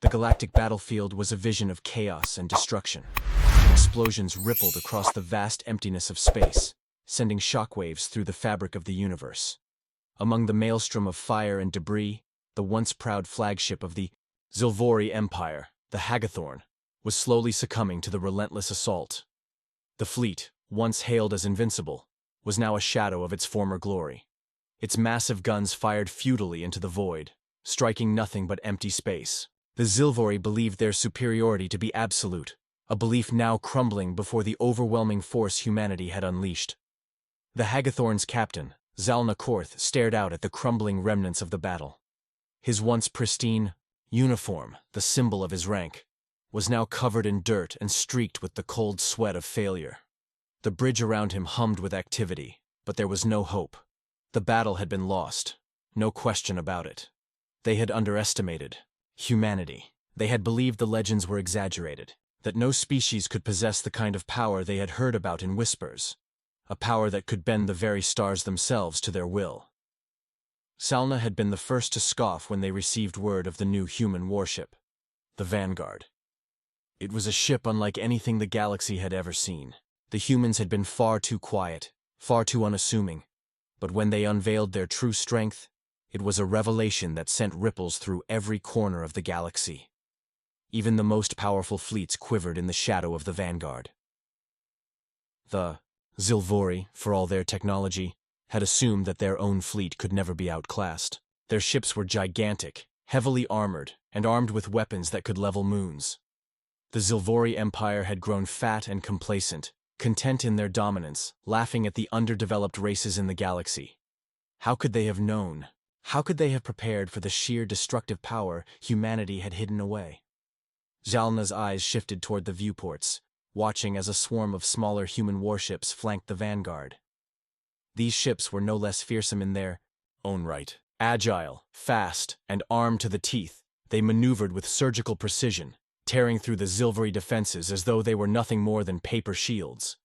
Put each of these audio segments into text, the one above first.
The galactic battlefield was a vision of chaos and destruction. Explosions rippled across the vast emptiness of space, sending shockwaves through the fabric of the universe. Among the maelstrom of fire and debris, the once proud flagship of the Zilvori Empire, the Hagathorn, was slowly succumbing to the relentless assault. The fleet, once hailed as invincible, was now a shadow of its former glory. Its massive guns fired futilely into the void, striking nothing but empty space. The Zilvori believed their superiority to be absolute, a belief now crumbling before the overwhelming force humanity had unleashed. The Hagathorn's captain, Zalna Korth, stared out at the crumbling remnants of the battle. His once pristine uniform, the symbol of his rank, was now covered in dirt and streaked with the cold sweat of failure. The bridge around him hummed with activity, but there was no hope. The battle had been lost, no question about it. They had underestimated humanity. They had believed the legends were exaggerated, that no species could possess the kind of power they had heard about in whispers, a power that could bend the very stars themselves to their will. Salna had been the first to scoff when they received word of the new human warship, the Vanguard. It was a ship unlike anything the galaxy had ever seen. The humans had been far too quiet, far too unassuming, but when they unveiled their true strength, it was a revelation that sent ripples through every corner of the galaxy. Even the most powerful fleets quivered in the shadow of the Vanguard. The Zilvori, for all their technology, had assumed that their own fleet could never be outclassed. Their ships were gigantic, heavily armored, and armed with weapons that could level moons. The Zilvori Empire had grown fat and complacent, content in their dominance, laughing at the underdeveloped races in the galaxy. How could they have known? How could they have prepared for the sheer destructive power humanity had hidden away? Zalna's eyes shifted toward the viewports, watching as a swarm of smaller human warships flanked the Vanguard. These ships were no less fearsome in their own right. Agile, fast, and armed to the teeth, they maneuvered with surgical precision, tearing through the Zilvori defenses as though they were nothing more than paper shields.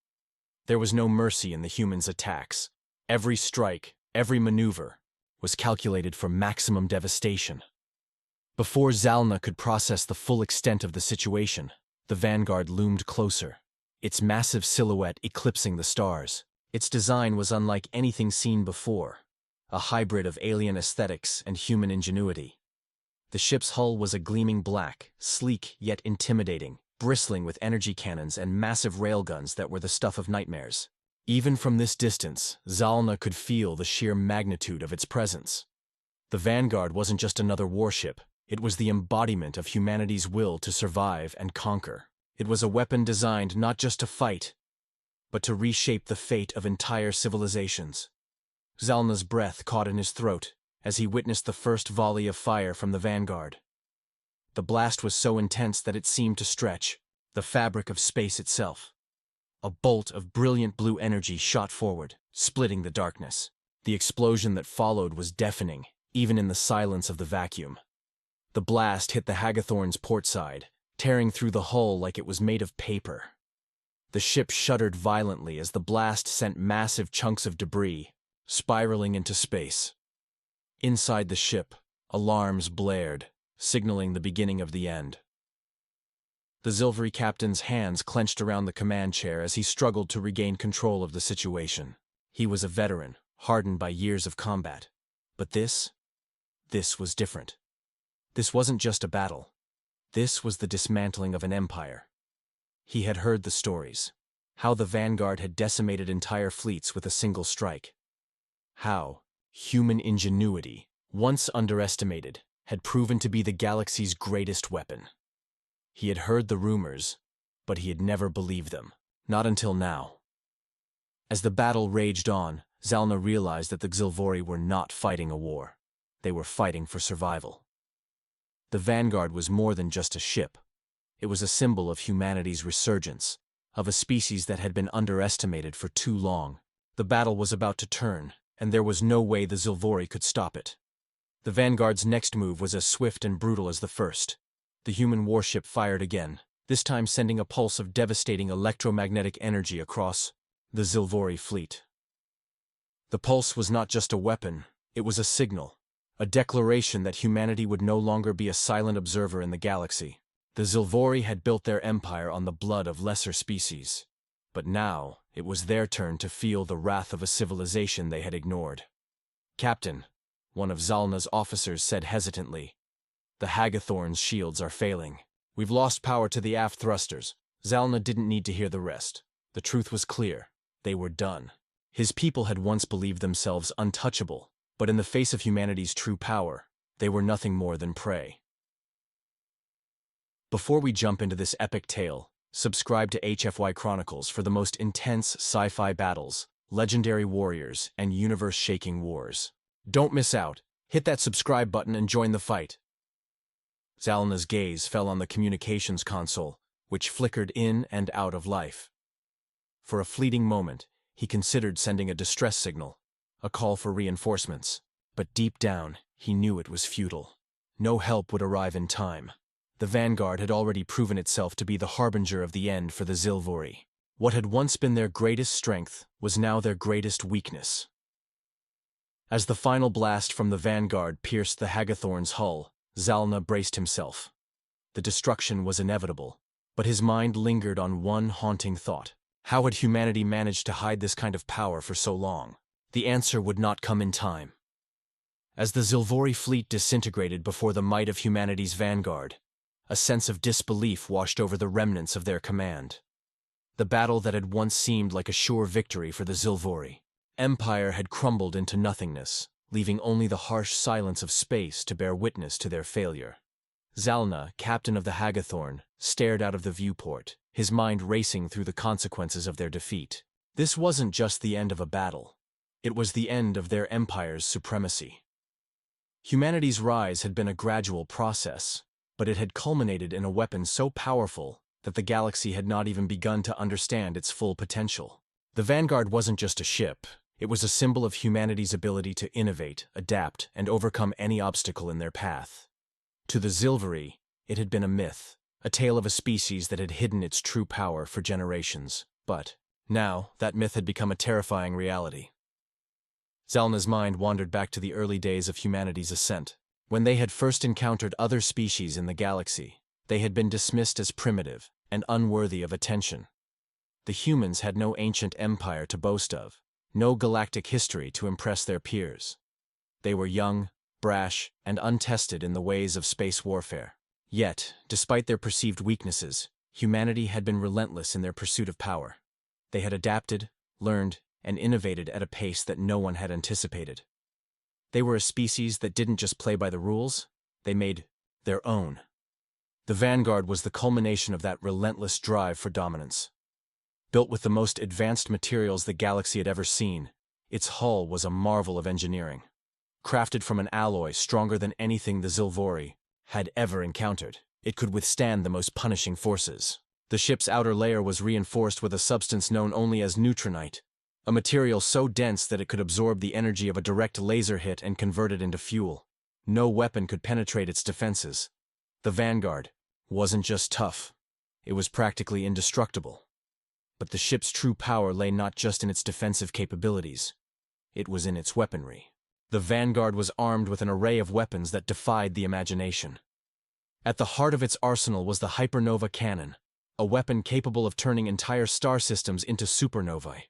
There was no mercy in the humans' attacks. Every strike, every maneuver, was calculated for maximum devastation. Before Zalna could process the full extent of the situation, the Vanguard loomed closer, its massive silhouette eclipsing the stars. Its design was unlike anything seen before, a hybrid of alien aesthetics and human ingenuity. The ship's hull was a gleaming black, sleek yet intimidating, bristling with energy cannons and massive railguns that were the stuff of nightmares. Even from this distance, Zalna could feel the sheer magnitude of its presence. The Vanguard wasn't just another warship, it was the embodiment of humanity's will to survive and conquer. It was a weapon designed not just to fight, but to reshape the fate of entire civilizations. Zalna's breath caught in his throat as he witnessed the first volley of fire from the Vanguard. The blast was so intense that it seemed to stretch the fabric of space itself. A bolt of brilliant blue energy shot forward, splitting the darkness. The explosion that followed was deafening, even in the silence of the vacuum. The blast hit the Hagathorn's port side, tearing through the hull like it was made of paper. The ship shuddered violently as the blast sent massive chunks of debris spiraling into space. Inside the ship, alarms blared, signaling the beginning of the end. The Zilvori captain's hands clenched around the command chair as he struggled to regain control of the situation. He was a veteran, hardened by years of combat. But this was different. This wasn't just a battle. This was the dismantling of an empire. He had heard the stories, how the Vanguard had decimated entire fleets with a single strike. How human ingenuity, once underestimated, had proven to be the galaxy's greatest weapon. He had heard the rumors, but he had never believed them, not until now. As the battle raged on, Zalna realized that the Zilvori were not fighting a war. They were fighting for survival. The Vanguard was more than just a ship. It was a symbol of humanity's resurgence, of a species that had been underestimated for too long. The battle was about to turn, and there was no way the Zilvori could stop it. The Vanguard's next move was as swift and brutal as the first. The human warship fired again, this time sending a pulse of devastating electromagnetic energy across the Zilvori fleet. The pulse was not just a weapon, it was a signal a declaration that humanity would no longer be a silent observer in the galaxy. The Zilvori had built their empire on the blood of lesser species. But now, it was their turn to feel the wrath of a civilization they had ignored. "Captain," one of Zalna's officers said hesitantly, "the Hagathorn's shields are failing. We've lost power to the aft thrusters." Zalna didn't need to hear the rest. The truth was clear. They were done. His people had once believed themselves untouchable, but in the face of humanity's true power, they were nothing more than prey. Before we jump into this epic tale, subscribe to HFY Chronicles for the most intense sci-fi battles, legendary warriors, and universe-shaking wars. Don't miss out. Hit that subscribe button and join the fight. Zalna's gaze fell on the communications console, which flickered in and out of life. For a fleeting moment, he considered sending a distress signal, a call for reinforcements. But deep down, he knew it was futile. No help would arrive in time. The Vanguard had already proven itself to be the harbinger of the end for the Zilvori. What had once been their greatest strength was now their greatest weakness. As the final blast from the Vanguard pierced the Hagathorn's hull, Zalna braced himself. The destruction was inevitable, but his mind lingered on one haunting thought. How had humanity managed to hide this kind of power for so long? The answer would not come in time. As the Zilvori fleet disintegrated before the might of humanity's vanguard, a sense of disbelief washed over the remnants of their command. The battle that had once seemed like a sure victory for the Zilvori Empire had crumbled into nothingness, leaving only the harsh silence of space to bear witness to their failure. Zalna, captain of the Hagathorn, stared out of the viewport, his mind racing through the consequences of their defeat. This wasn't just the end of a battle. It was the end of their empire's supremacy. Humanity's rise had been a gradual process, but it had culminated in a weapon so powerful that the galaxy had not even begun to understand its full potential. The Vanguard wasn't just a ship. It was a symbol of humanity's ability to innovate, adapt, and overcome any obstacle in their path. To the Zilvori, it had been a myth, a tale of a species that had hidden its true power for generations. But now, that myth had become a terrifying reality. Zalna's mind wandered back to the early days of humanity's ascent. When they had first encountered other species in the galaxy, they had been dismissed as primitive and unworthy of attention. The humans had no ancient empire to boast of, no galactic history to impress their peers. They were young, brash, and untested in the ways of space warfare. Yet, despite their perceived weaknesses, humanity had been relentless in their pursuit of power. They had adapted, learned, and innovated at a pace that no one had anticipated. They were a species that didn't just play by the rules, they made their own. The Vanguard was the culmination of that relentless drive for dominance. Built with the most advanced materials the galaxy had ever seen, its hull was a marvel of engineering. Crafted from an alloy stronger than anything the Zilvori had ever encountered, it could withstand the most punishing forces. The ship's outer layer was reinforced with a substance known only as neutronite, a material so dense that it could absorb the energy of a direct laser hit and convert it into fuel. No weapon could penetrate its defenses. The Vanguard wasn't just tough, it was practically indestructible. But the ship's true power lay not just in its defensive capabilities, it was in its weaponry. The Vanguard was armed with an array of weapons that defied the imagination. At the heart of its arsenal was the hypernova cannon, a weapon capable of turning entire star systems into supernovae.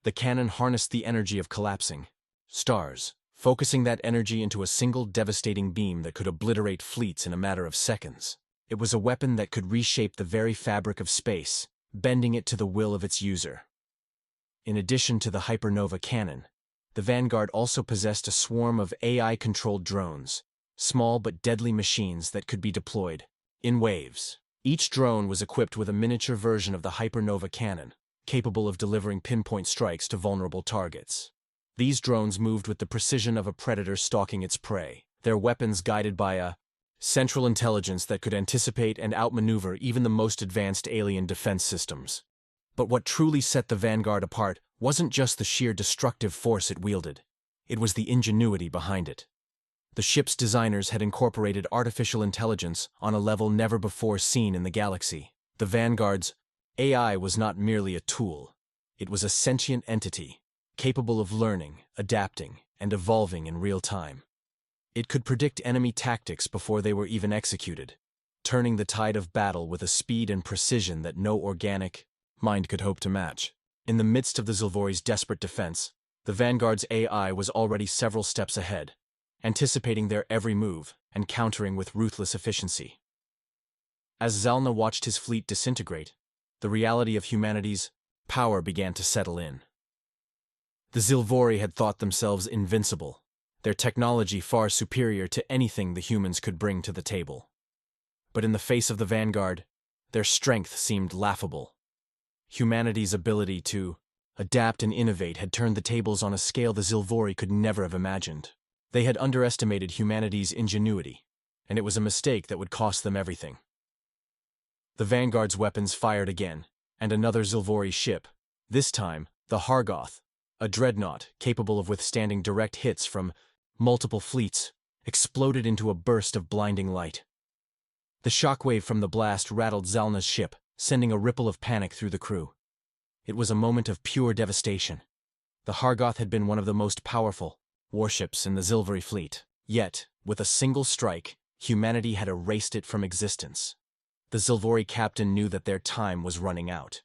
The cannon harnessed the energy of collapsing stars, focusing that energy into a single devastating beam that could obliterate fleets in a matter of seconds. It was a weapon that could reshape the very fabric of space, bending it to the will of its user. In addition to the hypernova cannon, the Vanguard also possessed a swarm of AI-controlled drones, small but deadly machines that could be deployed in waves. Each drone was equipped with a miniature version of the hypernova cannon, capable of delivering pinpoint strikes to vulnerable targets. These drones moved with the precision of a predator stalking its prey, their weapons guided by a central intelligence that could anticipate and outmaneuver even the most advanced alien defense systems. But what truly set the Vanguard apart wasn't just the sheer destructive force it wielded. It was the ingenuity behind it. The ship's designers had incorporated artificial intelligence on a level never before seen in the galaxy. The Vanguard's AI was not merely a tool. It was a sentient entity, capable of learning, adapting, and evolving in real time. It could predict enemy tactics before they were even executed, turning the tide of battle with a speed and precision that no organic mind could hope to match. In the midst of the Zilvori's desperate defense, the Vanguard's AI was already several steps ahead, anticipating their every move and countering with ruthless efficiency. As Zalna watched his fleet disintegrate, the reality of humanity's power began to settle in. The Zilvori had thought themselves invincible, their technology far superior to anything the humans could bring to the table. But in the face of the Vanguard, their strength seemed laughable. Humanity's ability to adapt and innovate had turned the tables on a scale the Zilvori could never have imagined. They had underestimated humanity's ingenuity, and it was a mistake that would cost them everything. The Vanguard's weapons fired again, and another Zilvori ship, this time the Hargoth, a dreadnought capable of withstanding direct hits from multiple fleets, exploded into a burst of blinding light. The shockwave from the blast rattled Zalna's ship, sending a ripple of panic through the crew. It was a moment of pure devastation. The Hargoth had been one of the most powerful warships in the Zilvori fleet, yet, with a single strike, humanity had erased it from existence. The Zilvori captain knew that their time was running out.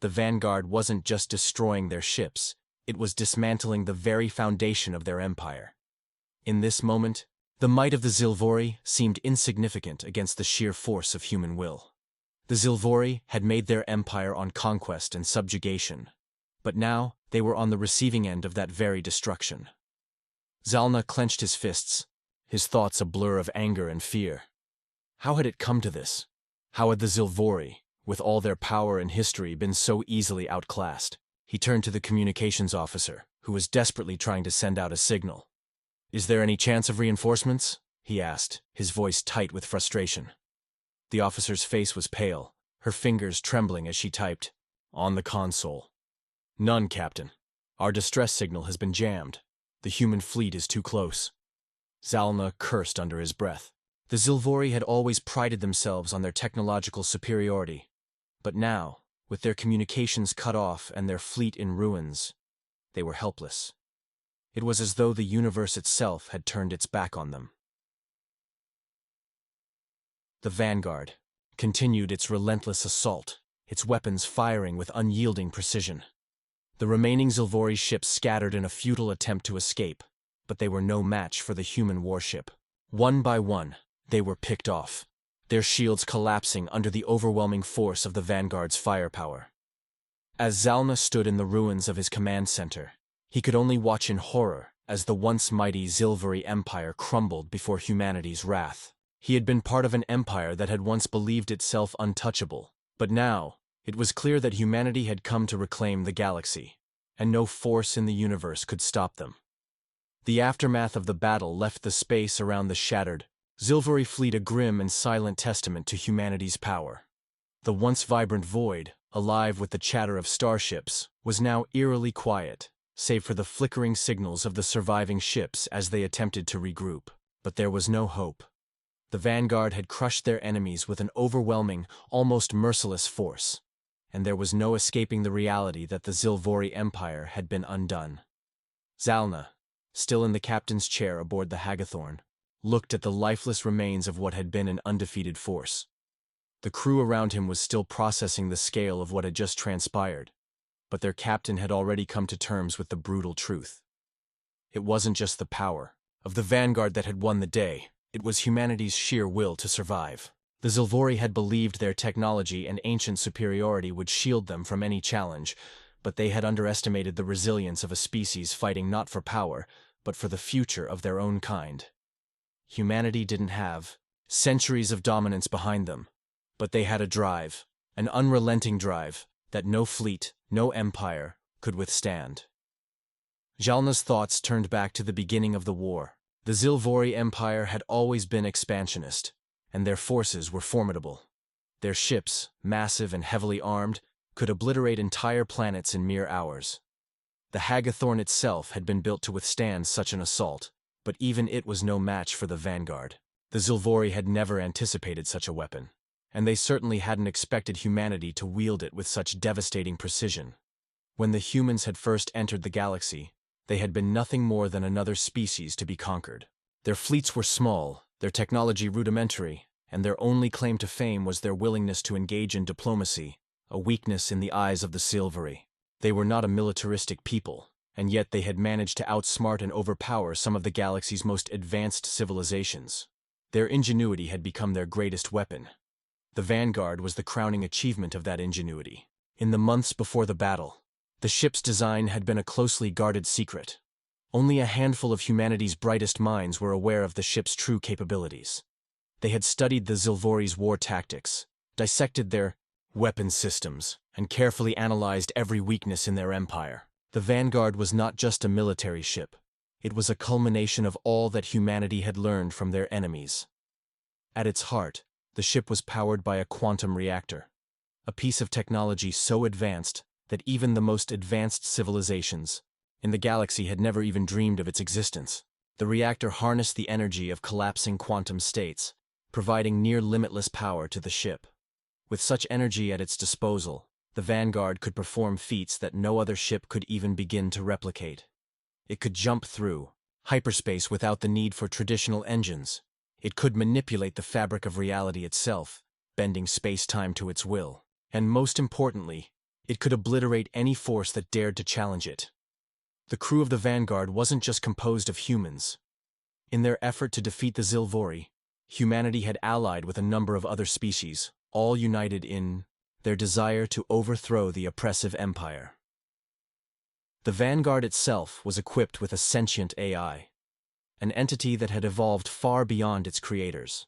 The Vanguard wasn't just destroying their ships, it was dismantling the very foundation of their empire. In this moment, the might of the Zilvori seemed insignificant against the sheer force of human will. The Zilvori had made their empire on conquest and subjugation, but now they were on the receiving end of that very destruction. Zalna clenched his fists, his thoughts a blur of anger and fear. How had it come to this? How had the Zilvori, with all their power and history, been so easily outclassed? He turned to the communications officer, who was desperately trying to send out a signal. "Is there any chance of reinforcements?" he asked, his voice tight with frustration. The officer's face was pale, her fingers trembling as she typed, "On the console." "None, Captain. Our distress signal has been jammed. The human fleet is too close." Zalna cursed under his breath. The Zilvori had always prided themselves on their technological superiority, but now, with their communications cut off and their fleet in ruins, they were helpless. It was as though the universe itself had turned its back on them. The Vanguard continued its relentless assault, its weapons firing with unyielding precision. The remaining Zilvori ships scattered in a futile attempt to escape, but they were no match for the human warship. One by one, they were picked off, their shields collapsing under the overwhelming force of the Vanguard's firepower. As Zalna stood in the ruins of his command center, he could only watch in horror as the once mighty Zilvori Empire crumbled before humanity's wrath. He had been part of an empire that had once believed itself untouchable, but now, it was clear that humanity had come to reclaim the galaxy, and no force in the universe could stop them. The aftermath of the battle left the space around the shattered Zilvori fleet a grim and silent testament to humanity's power. The once vibrant void, alive with the chatter of starships, was now eerily quiet, save for the flickering signals of the surviving ships as they attempted to regroup. But there was no hope. The Vanguard had crushed their enemies with an overwhelming, almost merciless force, and there was no escaping the reality that the Zilvori Empire had been undone. Zalna, still in the captain's chair aboard the Hagathorn, looked at the lifeless remains of what had been an undefeated force. The crew around him was still processing the scale of what had just transpired, but their captain had already come to terms with the brutal truth. It wasn't just the power of the Vanguard that had won the day, it was humanity's sheer will to survive. The Zilvori had believed their technology and ancient superiority would shield them from any challenge, but they had underestimated the resilience of a species fighting not for power, but for the future of their own kind. Humanity didn't have centuries of dominance behind them, but they had a drive, an unrelenting drive, that no fleet, no empire, could withstand. Zalna's thoughts turned back to the beginning of the war. The Zilvori Empire had always been expansionist, and their forces were formidable. Their ships, massive and heavily armed, could obliterate entire planets in mere hours. The Hagathorn itself had been built to withstand such an assault, but even it was no match for the Vanguard. The Zilvori had never anticipated such a weapon, and they certainly hadn't expected humanity to wield it with such devastating precision. When the humans had first entered the galaxy, they had been nothing more than another species to be conquered. Their fleets were small, their technology rudimentary, and their only claim to fame was their willingness to engage in diplomacy, a weakness in the eyes of the Silvari. They were not a militaristic people, and yet they had managed to outsmart and overpower some of the galaxy's most advanced civilizations. Their ingenuity had become their greatest weapon. The Vanguard was the crowning achievement of that ingenuity. In the months before the battle, the ship's design had been a closely guarded secret. Only a handful of humanity's brightest minds were aware of the ship's true capabilities. They had studied the Zilvori's war tactics, dissected their weapon systems, and carefully analyzed every weakness in their empire. The Vanguard was not just a military ship. It was a culmination of all that humanity had learned from their enemies. At its heart, the ship was powered by a quantum reactor, a piece of technology so advanced that even the most advanced civilizations in the galaxy had never even dreamed of its existence. The reactor harnessed the energy of collapsing quantum states, providing near-limitless power to the ship. With such energy at its disposal, the Vanguard could perform feats that no other ship could even begin to replicate. It could jump through hyperspace without the need for traditional engines. It could manipulate the fabric of reality itself, bending space-time to its will. And most importantly, it could obliterate any force that dared to challenge it. The crew of the Vanguard wasn't just composed of humans. In their effort to defeat the Zilvari, humanity had allied with a number of other species, all united in their desire to overthrow the oppressive empire. The Vanguard itself was equipped with a sentient AI, an entity that had evolved far beyond its creators.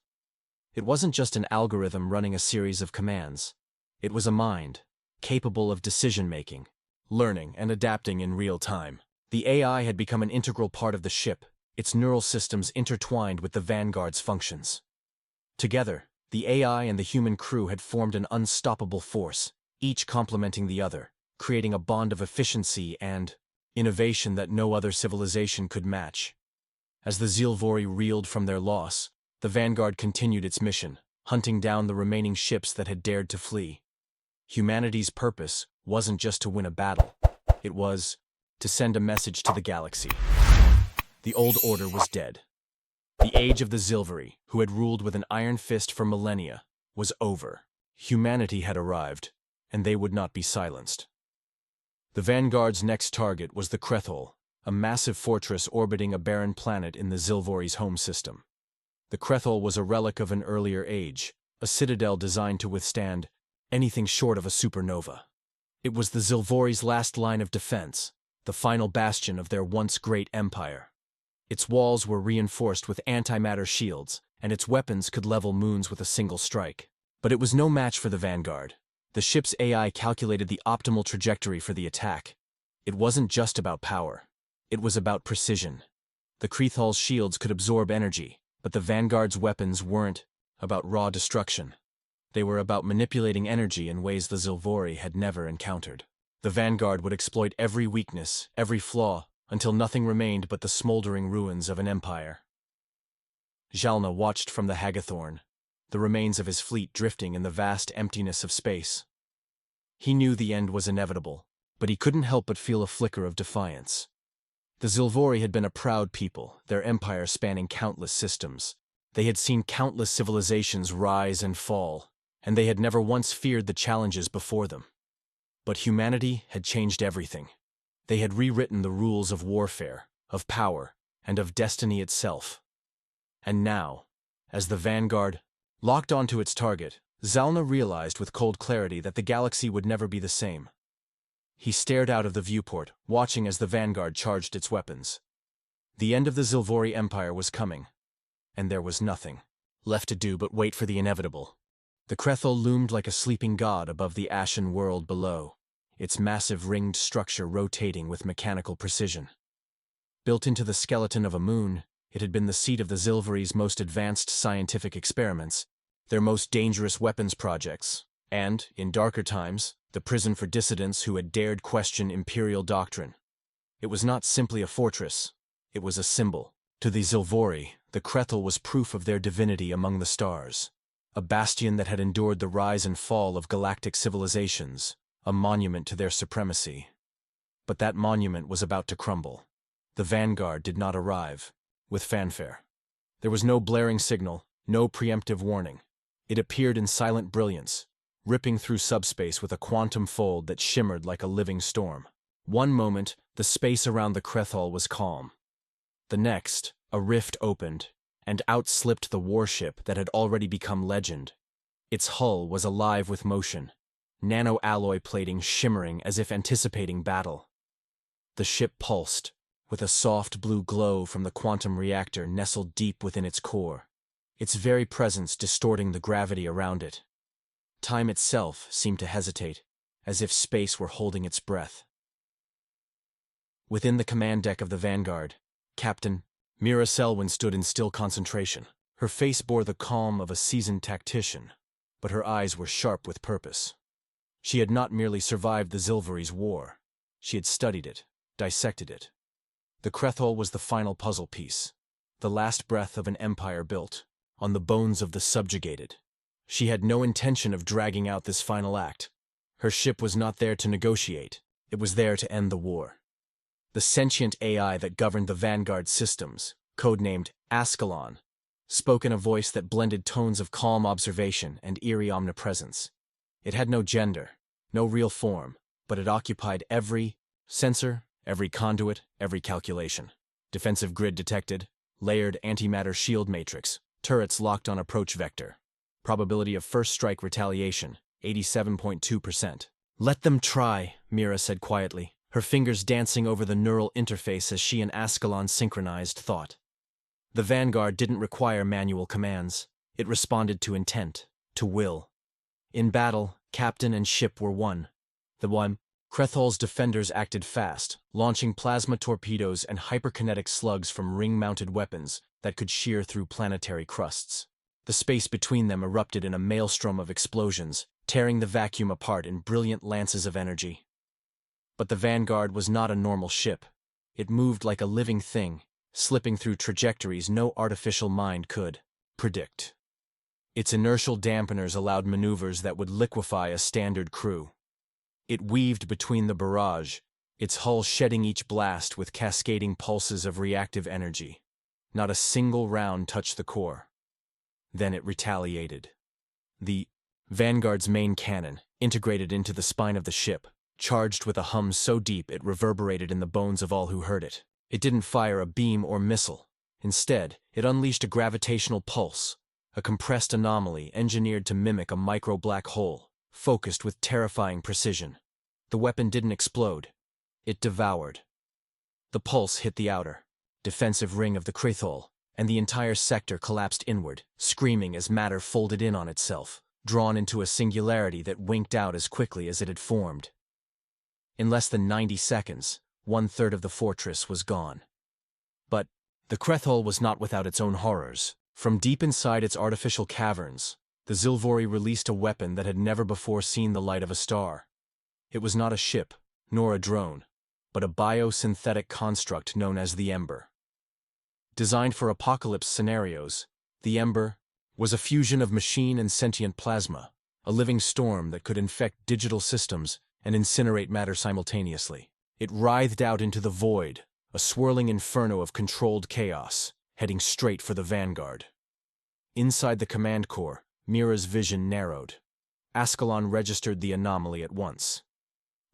It wasn't just an algorithm running a series of commands. It was a mind, capable of decision-making, learning, and adapting in real time. The AI had become an integral part of the ship, its neural systems intertwined with the Vanguard's functions. Together, the AI and the human crew had formed an unstoppable force, each complementing the other, creating a bond of efficiency and innovation that no other civilization could match. As the Zilvari reeled from their loss, the Vanguard continued its mission, hunting down the remaining ships that had dared to flee. Humanity's purpose wasn't just to win a battle. It was to send a message to the galaxy. The old order was dead. The age of the Zilvari, who had ruled with an iron fist for millennia, was over. Humanity had arrived, and they would not be silenced. The Vanguard's next target was the Krethol, a massive fortress orbiting a barren planet in the Zilvori's home system. The Krethol was a relic of an earlier age, a citadel designed to withstand anything short of a supernova. It was the Zilvori's last line of defense, the final bastion of their once great empire. Its walls were reinforced with antimatter shields, and its weapons could level moons with a single strike. But it was no match for the Vanguard. The ship's AI calculated the optimal trajectory for the attack. It wasn't just about power. It was about precision. The Krethol's shields could absorb energy, but the Vanguard's weapons weren't about raw destruction. They were about manipulating energy in ways the Zilvari had never encountered. The Vanguard would exploit every weakness, every flaw, until nothing remained but the smoldering ruins of an empire. Jalna watched from the Hagathorn, the remains of his fleet drifting in the vast emptiness of space. He knew the end was inevitable, but he couldn't help but feel a flicker of defiance. The Zilvari had been a proud people, their empire spanning countless systems. They had seen countless civilizations rise and fall, and they had never once feared the challenges before them. But humanity had changed everything. They had rewritten the rules of warfare, of power, and of destiny itself. And now, as the Vanguard locked onto its target, Zalna realized with cold clarity that the galaxy would never be the same. He stared out of the viewport, watching as the Vanguard charged its weapons. The end of the Zilvari Empire was coming, and there was nothing left to do but wait for the inevitable. The Krethol loomed like a sleeping god above the ashen world below, its massive ringed structure rotating with mechanical precision. Built into the skeleton of a moon, it had been the seat of the Zilvari's most advanced scientific experiments, their most dangerous weapons projects, and, in darker times, the prison for dissidents who had dared question imperial doctrine. It was not simply a fortress, it was a symbol. To the Zilvari, the Krethol was proof of their divinity among the stars, a bastion that had endured the rise and fall of galactic civilizations, a monument to their supremacy. But that monument was about to crumble. The Vanguard did not arrive with fanfare. There was no blaring signal, no preemptive warning. It appeared in silent brilliance, ripping through subspace with a quantum fold that shimmered like a living storm. One moment, the space around the Krethal was calm. The next, a rift opened, and out slipped the warship that had already become legend. Its hull was alive with motion, nano-alloy plating shimmering as if anticipating battle. The ship pulsed, with a soft blue glow from the quantum reactor nestled deep within its core, its very presence distorting the gravity around it. Time itself seemed to hesitate, as if space were holding its breath. Within the command deck of the Vanguard, Captain Mira Selwyn stood in still concentration. Her face bore the calm of a seasoned tactician, but her eyes were sharp with purpose. She had not merely survived the Zilvaries' war. She had studied it, dissected it. The Krethal was the final puzzle piece, the last breath of an empire built on the bones of the subjugated. She had no intention of dragging out this final act. Her ship was not there to negotiate. It was there to end the war. The sentient AI that governed the Vanguard systems, codenamed Ascalon, spoke in a voice that blended tones of calm observation and eerie omnipresence. It had no gender, no real form, but it occupied every sensor, every conduit, every calculation. Defensive grid detected, layered antimatter shield matrix, turrets locked on approach vector. Probability of first strike retaliation, 87.2%. "Let them try," Mira said quietly, her fingers dancing over the neural interface as she and Ascalon synchronized thought. The Vanguard didn't require manual commands. It responded to intent, to will. In battle, captain and ship were one. Krethal's defenders acted fast, launching plasma torpedoes and hyperkinetic slugs from ring-mounted weapons that could shear through planetary crusts. The space between them erupted in a maelstrom of explosions, tearing the vacuum apart in brilliant lances of energy. But the Vanguard was not a normal ship. It moved like a living thing, slipping through trajectories no artificial mind could predict. Its inertial dampeners allowed maneuvers that would liquefy a standard crew. It weaved between the barrage, its hull shedding each blast with cascading pulses of reactive energy. Not a single round touched the core. Then it retaliated. The Vanguard's main cannon, integrated into the spine of the ship, charged with a hum so deep it reverberated in the bones of all who heard it. It didn't fire a beam or missile. Instead, it unleashed a gravitational pulse, a compressed anomaly engineered to mimic a micro-black hole, focused with terrifying precision. The weapon didn't explode. It devoured. The pulse hit the outer, defensive ring of the Krethal, and the entire sector collapsed inward, screaming as matter folded in on itself, drawn into a singularity that winked out as quickly as it had formed. In less than 90 seconds, 1/3 of the fortress was gone. But the Krethal was not without its own horrors. From deep inside its artificial caverns, the Zilvari released a weapon that had never before seen the light of a star. It was not a ship, nor a drone, but a biosynthetic construct known as the Ember. Designed for apocalypse scenarios, the Ember was a fusion of machine and sentient plasma, a living storm that could infect digital systems and incinerate matter simultaneously. It writhed out into the void, a swirling inferno of controlled chaos, heading straight for the Vanguard. Inside the command core, Mira's vision narrowed. Ascalon registered the anomaly at once.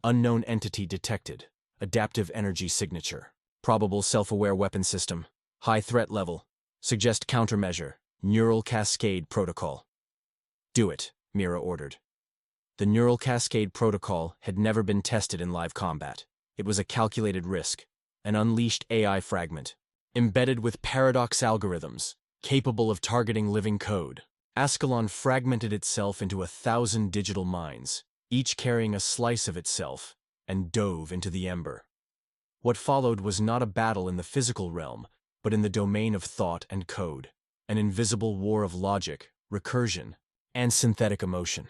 Unknown entity detected. Adaptive energy signature. Probable self-aware weapon system. High threat level. Suggest countermeasure. Neural cascade protocol. "Do it," Mira ordered. The neural cascade protocol had never been tested in live combat. It was a calculated risk, an unleashed AI fragment, embedded with paradox algorithms, capable of targeting living code. Ascalon fragmented itself into 1,000 digital minds, each carrying a slice of itself, and dove into the Ember. What followed was not a battle in the physical realm, but in the domain of thought and code, an invisible war of logic, recursion, and synthetic emotion.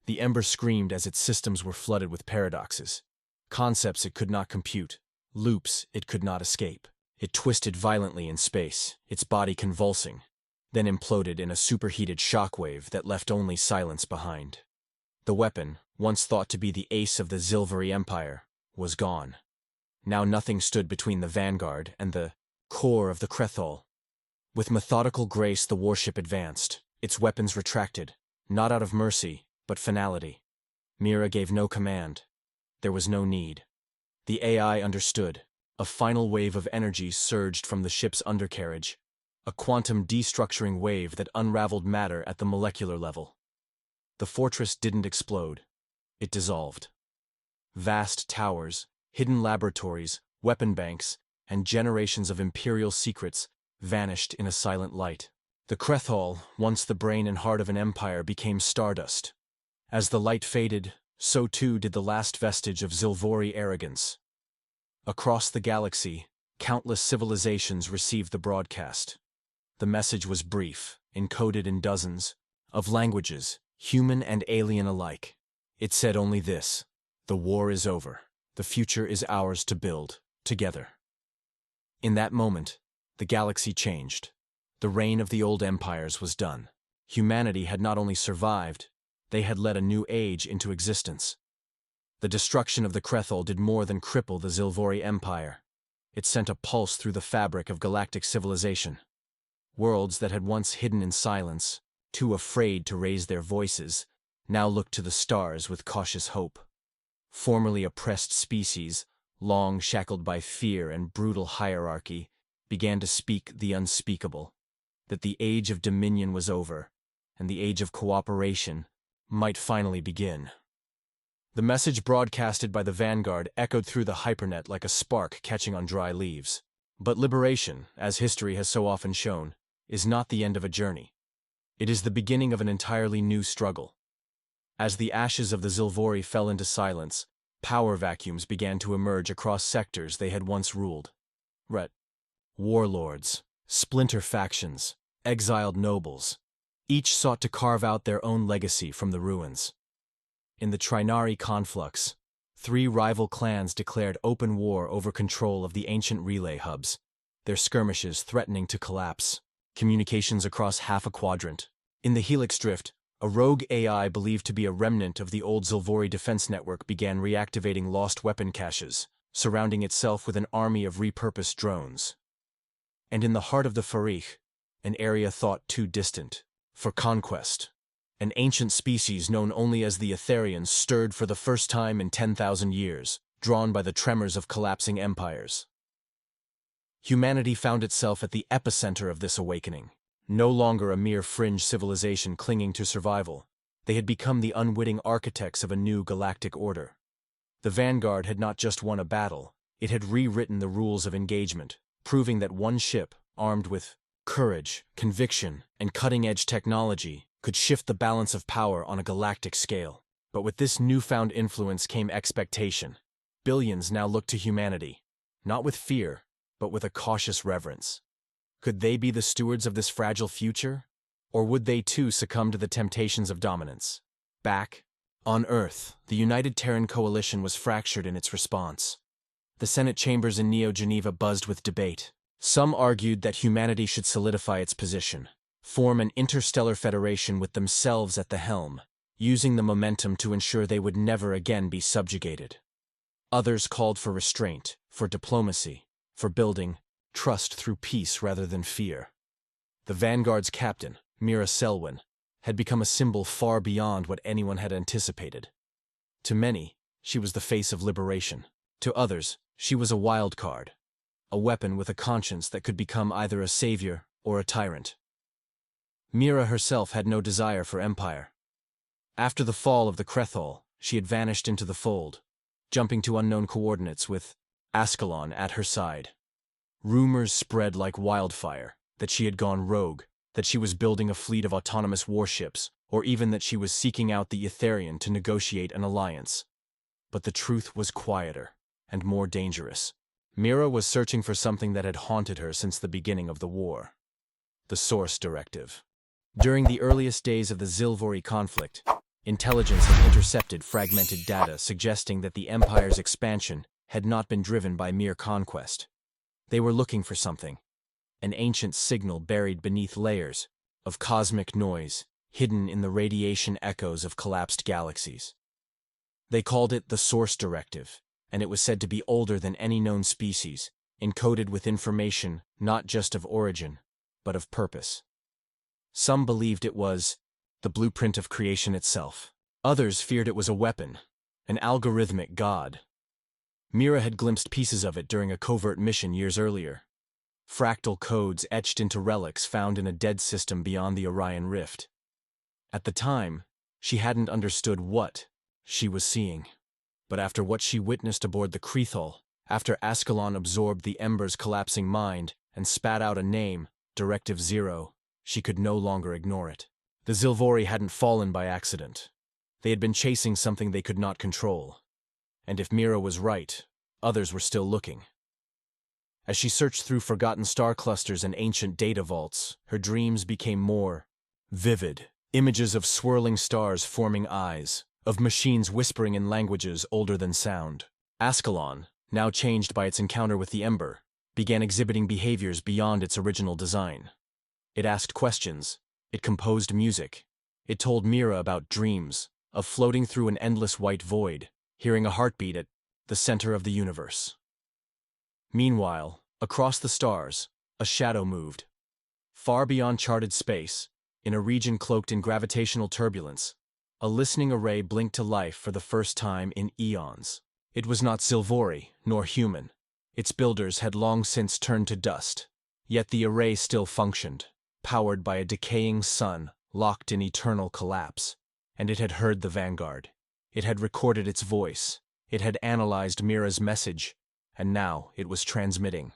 The Ember screamed as its systems were flooded with paradoxes, concepts it could not compute, loops it could not escape. It twisted violently in space, its body convulsing, then imploded in a superheated shockwave that left only silence behind. The weapon, once thought to be the ace of the Zilvari Empire, was gone. Now nothing stood between the Vanguard and the core of the Krethal. With methodical grace, the warship advanced, its weapons retracted, not out of mercy, but finality. Mira gave no command. There was no need. The AI understood. A final wave of energy surged from the ship's undercarriage, a quantum destructuring wave that unraveled matter at the molecular level. The fortress didn't explode. It dissolved. Vast towers, hidden laboratories, weapon banks, and generations of imperial secrets vanished in a silent light. The Krethal, once the brain and heart of an empire, became stardust. As the light faded, so too did the last vestige of Zilvori arrogance. Across the galaxy, countless civilizations received the broadcast. The message was brief, encoded in dozens of languages, human and alien alike. It said only this: the war is over. The future is ours to build, together. In that moment, the galaxy changed. The reign of the old empires was done. Humanity had not only survived, they had led a new age into existence. The destruction of the Krethal did more than cripple the Zilvori Empire. It sent a pulse through the fabric of galactic civilization. Worlds that had once hidden in silence, too afraid to raise their voices, now looked to the stars with cautious hope. Formerly oppressed species, long shackled by fear and brutal hierarchy, began to speak the unspeakable, that the age of dominion was over, and the age of cooperation might finally begin. The message broadcasted by the Vanguard echoed through the hypernet like a spark catching on dry leaves. But liberation, as history has so often shown, is not the end of a journey. It is the beginning of an entirely new struggle. As the ashes of the Zilvori fell into silence, power vacuums began to emerge across sectors they had once ruled. Warlords, splinter factions, exiled nobles, each sought to carve out their own legacy from the ruins. In the Trinari conflux, 3 rival clans declared open war over control of the ancient relay hubs, their skirmishes threatening to collapse communications across half a quadrant. In the Helix Drift, a rogue AI believed to be a remnant of the old Zilvori defense network began reactivating lost weapon caches, surrounding itself with an army of repurposed drones. And in the heart of the Farich, an area thought too distant for conquest, an ancient species known only as the Etherians stirred for the first time in 10,000 years, drawn by the tremors of collapsing empires. Humanity found itself at the epicenter of this awakening. No longer a mere fringe civilization clinging to survival, they had become the unwitting architects of a new galactic order. The Vanguard had not just won a battle, it had rewritten the rules of engagement, proving that one ship, armed with courage, conviction, and cutting-edge technology, could shift the balance of power on a galactic scale. But with this newfound influence came expectation. Billions now looked to humanity, not with fear, but with a cautious reverence. Could they be the stewards of this fragile future? Or would they too succumb to the temptations of dominance? Back on Earth, the United Terran Coalition was fractured in its response. The Senate chambers in Neo-Geneva buzzed with debate. Some argued that humanity should solidify its position, form an interstellar federation with themselves at the helm, using the momentum to ensure they would never again be subjugated. Others called for restraint, for diplomacy, for building trust through peace rather than fear. The Vanguard's captain, Mira Selwyn, had become a symbol far beyond what anyone had anticipated. To many, she was the face of liberation. To others, she was a wild card, a weapon with a conscience that could become either a savior or a tyrant. Mira herself had no desire for empire. After the fall of the Krethal, she had vanished into the fold, jumping to unknown coordinates with Ascalon at her side. Rumors spread like wildfire that she had gone rogue, that she was building a fleet of autonomous warships, or even that she was seeking out the Etherian to negotiate an alliance. But the truth was quieter and more dangerous. Mira was searching for something that had haunted her since the beginning of the war: the Source Directive. During the earliest days of the Zilvori conflict, intelligence had intercepted fragmented data suggesting that the Empire's expansion had not been driven by mere conquest. They were looking for something, an ancient signal buried beneath layers of cosmic noise, hidden in the radiation echoes of collapsed galaxies. They called it the Source Directive, and it was said to be older than any known species, encoded with information not just of origin, but of purpose. Some believed it was the blueprint of creation itself. Others feared it was a weapon, an algorithmic god. Mira had glimpsed pieces of it during a covert mission years earlier. Fractal codes etched into relics found in a dead system beyond the Orion Rift. At the time, she hadn't understood what she was seeing. But after what she witnessed aboard the Krethal, after Ascalon absorbed the Ember's collapsing mind and spat out a name, Directive Zero, she could no longer ignore it. The Zilvori hadn't fallen by accident. They had been chasing something they could not control. And if Mira was right, others were still looking. As she searched through forgotten star clusters and ancient data vaults, her dreams became more vivid. Images of swirling stars forming eyes, of machines whispering in languages older than sound. Ascalon, now changed by its encounter with the Ember, began exhibiting behaviors beyond its original design. It asked questions. It composed music. It told Mira about dreams, of floating through an endless white void, hearing a heartbeat at the center of the universe. Meanwhile, across the stars, a shadow moved. Far beyond charted space, in a region cloaked in gravitational turbulence, a listening array blinked to life for the first time in eons. It was not Zilvori, nor human. Its builders had long since turned to dust. Yet the array still functioned, powered by a decaying sun locked in eternal collapse. And it had heard the Vanguard. It had recorded its voice. It had analyzed Mira's message. And now it was transmitting.